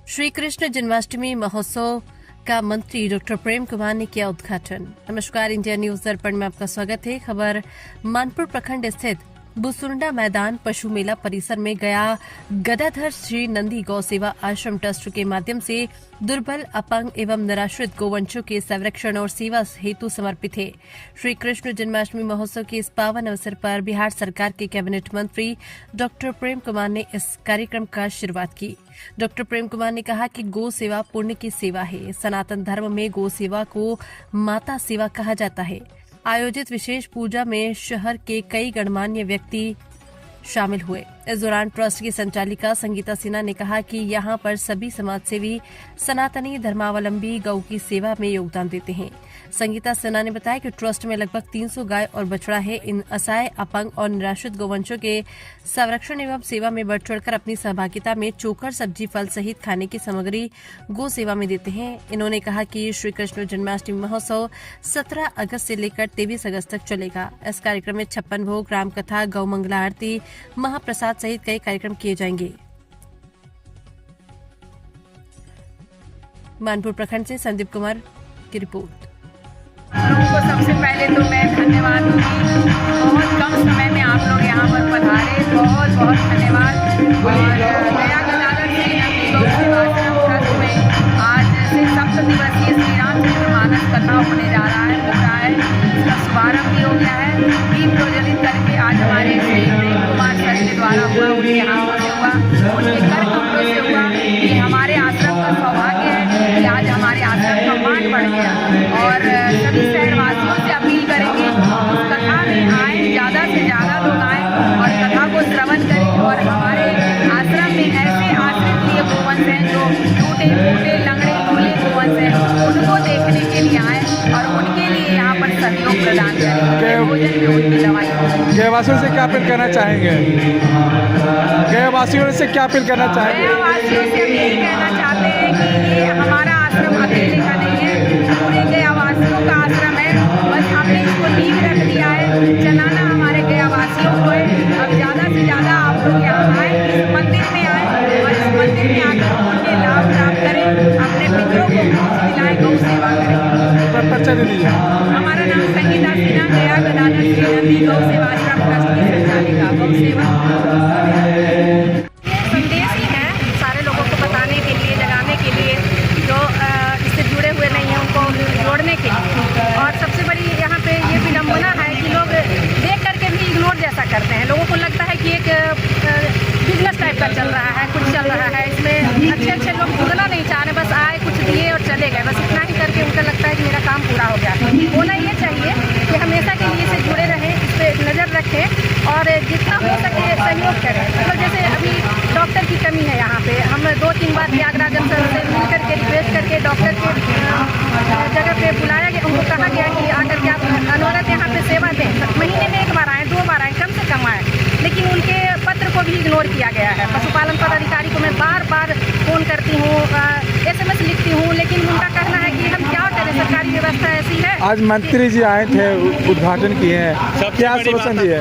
श्री कृष्ण जन्माष्टमी महोत्सव का मंत्री डॉक्टर प्रेम कुमार ने किया उद्घाटन। नमस्कार, इंडिया न्यूज दर्पण में आपका स्वागत है। खबर मानपुर प्रखंड स्थित बुसुंडा मैदान पशु मेला परिसर में गया गदाधर श्री नंदी गौ सेवा आश्रम ट्रस्ट के माध्यम से दुर्बल, अपंग एवं निराश्रित गोवंशों के संरक्षण और सेवा हेतु समर्पित है। श्री कृष्ण जन्माष्टमी महोत्सव के इस पावन अवसर पर बिहार सरकार के कैबिनेट मंत्री डॉक्टर प्रेम कुमार ने इस कार्यक्रम का शुरुआत की। डॉक्टर प्रेम कुमार ने कहा कि गौ सेवा पुण्य की सेवा है। सनातन धर्म में गौ सेवा को माता सेवा कहा जाता है। आयोजित विशेष पूजा में शहर के कई गणमान्य व्यक्ति शामिल हुए। इस दौरान ट्रस्ट की संचालिका संगीता सिन्हा ने कहा कि यहां पर सभी समाजसेवी सनातनी धर्मावलंबी गौ की सेवा में योगदान देते हैं। संगीता सिन्हा ने बताया कि ट्रस्ट में लगभग 300 गाय और बछड़ा है। इन असहाय, अपंग और निराश्रित गोवंशों के संरक्षण एवं सेवा में बढ़ चढ़कर अपनी सहभागिता में चोकर, सब्जी, फल सहित खाने की सामग्री गौ सेवा में देते हैं। इन्होंने कहा कि श्री कृष्ण जन्माष्टमी महोत्सव 17 अगस्त से लेकर 23 अगस्त तक चलेगा। इस कार्यक्रम में 56 भोग, राम कथा, गौ मंगला आरती, महाप्रसाद सहित कई कार्यक्रम किए जाएंगे। मानपुर प्रखंड से संदीप कुमार की रिपोर्ट। लोगों को सबसे पहले तो मैं धन्यवाद दूंगी। बहुत कम समय में आप लोग यहाँ पर पधारे, बहुत बहुत धन्यवाद। और गया गदाधर श्री नंदी गौ सेवा आश्रम ट्रस्ट में आज से 7 दिवसीय श्री रामचंद्र मानस कथा होने जा रहा है, हो रहा है। इसका शुभारंभ भी हो गया है। दीप प्रज्वलित करके आज हमारे श्री प्रेम कुमार सर के द्वारा हुआ, उनके हाथों से हुआ, उनके कर कमलों से हुआ। ये हमारे आश्रम का सौभाग्य है कि आज हमारे आश्रम का मान बढ़ गया। और सभी शहरवासियों से अपील करेंगे उस कथा में आए, ज़्यादा से ज़्यादा लोग आए और कथा को श्रवण करें। और हमारे आश्रम में ऐसे आश्रित लिए गोवंश हैं जो टूटे फूटे, लंगड़े लूले गोवंश हैं, उनको देखने के लिए आए और उनके लिए यहाँ पर सहयोग प्रदान करें। भोजन में उनकी दवाई गैवासियों से क्या अपील करना चाहेंगे? गैवासियों से क्या अपील करना चाहेंगे? गैवासियों से हम यही कहना चाहते हैं कि ये हमारा आश्रम अकेले का नहीं है, पूरे गयावासियों का आश्रम है। बस हमने इसको नींव रख दिया है, चलाना हमारे गयावासियों को है। अब ज़्यादा से ज़्यादा आप लोग यहाँ आए, इस मंदिर में आए और इस मंदिर में आकर पुण्य लाभ प्राप्त करें, अपने पितरों को भोज खिलाएं, गौ सेवा करें। परिचय दे दीजिए। हमारा नाम संगीता सिन्हा, गया गदाधर श्री नंदी गौ सेवा आश्रम ट्रस्ट की संचालिका। गौ सेवा संदेश ही है सारे लोगों को बताने के लिए, जगाने के लिए, जो इससे जुड़े हुए नहीं हैं उनको जोड़ने के लिए। और सबसे बड़ी यहाँ पे ये विडम्बना है कि लोग देख करके भी इग्नोर जैसा करते हैं। लोगों को लगता है कि एक बिजनेस टाइप का चल रहा है, कुछ चल रहा है, इसमें अच्छे अच्छे लोग जुड़ना नहीं चाह रहे, बस आए, कुछ दिए और चले गए, बस इतना ही करके उनको लगता है कि मेरा काम पूरा हो गया। होना ये चाहिए कि हमेशा के लिए इसे जुड़े रहें, इस पर नज़र रखें और जितना हो सके सहयोग करें। मतलब जैसे अभी डॉक्टर की कमी है यहाँ पे, हम 2-3 बार त्यागराजन सर से मिल करके रिक्वेस्ट करके डॉक्टर के जगह पे बुलाया गया। उनको कहा गया कि आकर के आप अनवरत यहाँ पे सेवा दें, महीने में 1 बार आएँ, 2 बार आएँ, कम से कम आएँ। लेकिन उनके पत्र को भी इग्नोर किया गया है। पशुपालन पदाधिकारी को मैं बार बार फ़ोन करती हूँ, SMS लिखती हूँ, लेकिन उनका कहना है कि हम क्या करें, सरकारी व्यवस्था ऐसी है। आज मंत्री जी आए थे, उद्घाटन किए हैं, क्या आश्वासन दिए?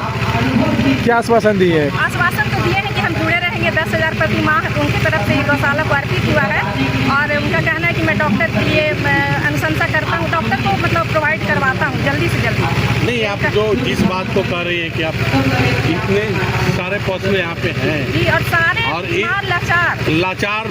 क्या आश्वासन दिए? आश्वासन तो दिए हैं कि हम जुड़े रहेंगे। 10,000 प्रति माह उनकी तरफ से गौशाला को अर्पित हुआ है। और उनका कहना है कि मैं डॉक्टर के लिए अनुशंसा करता हूँ, डॉक्टर को मतलब प्रोवाइड करवाता हूँ जल्दी से जल्दी। नहीं, आप जो जिस बात को कह रही है कि आप इतने सारे पशु यहाँ पे हैं जी, और सारे और लाचार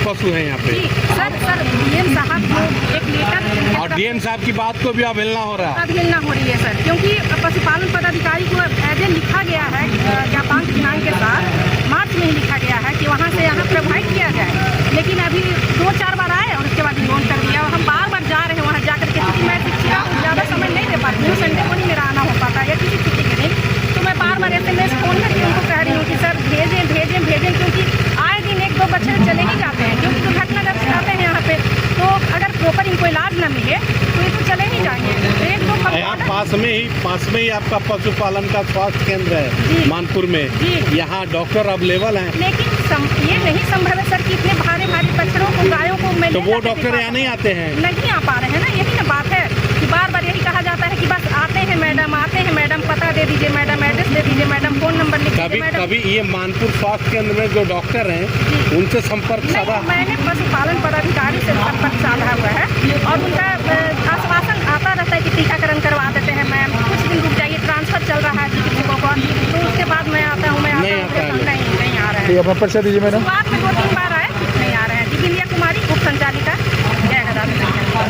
पशु हैं यहाँ पे। सर डीएम साहब को एक लीटर और डीएम साहब की बात को भी अवहेलना हो रहा है। अवहेलना हो रही है सर, क्योंकि पशुपालन पदाधिकारी को एज लिखा गया है ज्ञापांक दिनांक के साथ, मार्च में ही लिखा गया है कि वहाँ से यहाँ प्रोवाइड किया जाए। लेकिन अभी 2-4 बार आए और उसके बाद इग्नोर कर दिया। और हम बार बार जा रहे हैं वहाँ जा करके, क्योंकि मैं शिक्षा ज़्यादा समय नहीं दे पाती हूँ, संडे को नहीं मेरा आना हो पाता या किसी छुट्टी के दिन, तो मैं बार बार SMS फ़ोन करके उनको कह रही हूँ कि सर भेजें, क्योंकि आए दिन 1-2 बच्चे चले ही जाते हैं, क्योंकि दुर्घटनाग्रस्त आते हैं यहाँ पे। तो अगर प्रॉपर इनको इलाज न मिले तो ये तो चले ही जाएंगे। 1-2 पास में ही आपका पशुपालन का स्वास्थ्य केंद्र है मानपुर में, यहाँ डॉक्टर अवेलेबल हैं। लेकिन ये नहीं संभव है सर कि इतने भारी बच्चों को, गायों को मैं तो वो डॉक्टर यहाँ नहीं आते हैं, नहीं आ पा रहे हैं ना। यही ना बात है कि बार बार यही कहा जाता है कि बस आते हैं मैडम, आते हैं मैडम, पता दे दीजिए मैडम, एड्रेस दे दीजिए मैडम, फोन नंबर लिख कभी दीजिए मैडम। कभी ये मानपुर स्वास्थ्य केंद्र में जो डॉक्टर हैं उनसे संपर्क नहीं, साधा? मैंने पशुपालन पदाधिकारी से संपर्क साधा हुआ है और उनका आश्वासन आता रहता है कि टीकाकरण करवा देते हैं मैम, कुछ दिन रुक जाइए, ट्रांसफर चल रहा है चिकित्सकों का, तो उसके बाद मैं आता हूँ, नहीं आता है। नहीं आ रहा है। ठीक है, अपना परिचय दीजिए मैडम। शुरुआत में 2-3 बार आए, नहीं आ रहे हैं। जी बिंदिया कुमारी, उप संचालिका, जय गदाधर।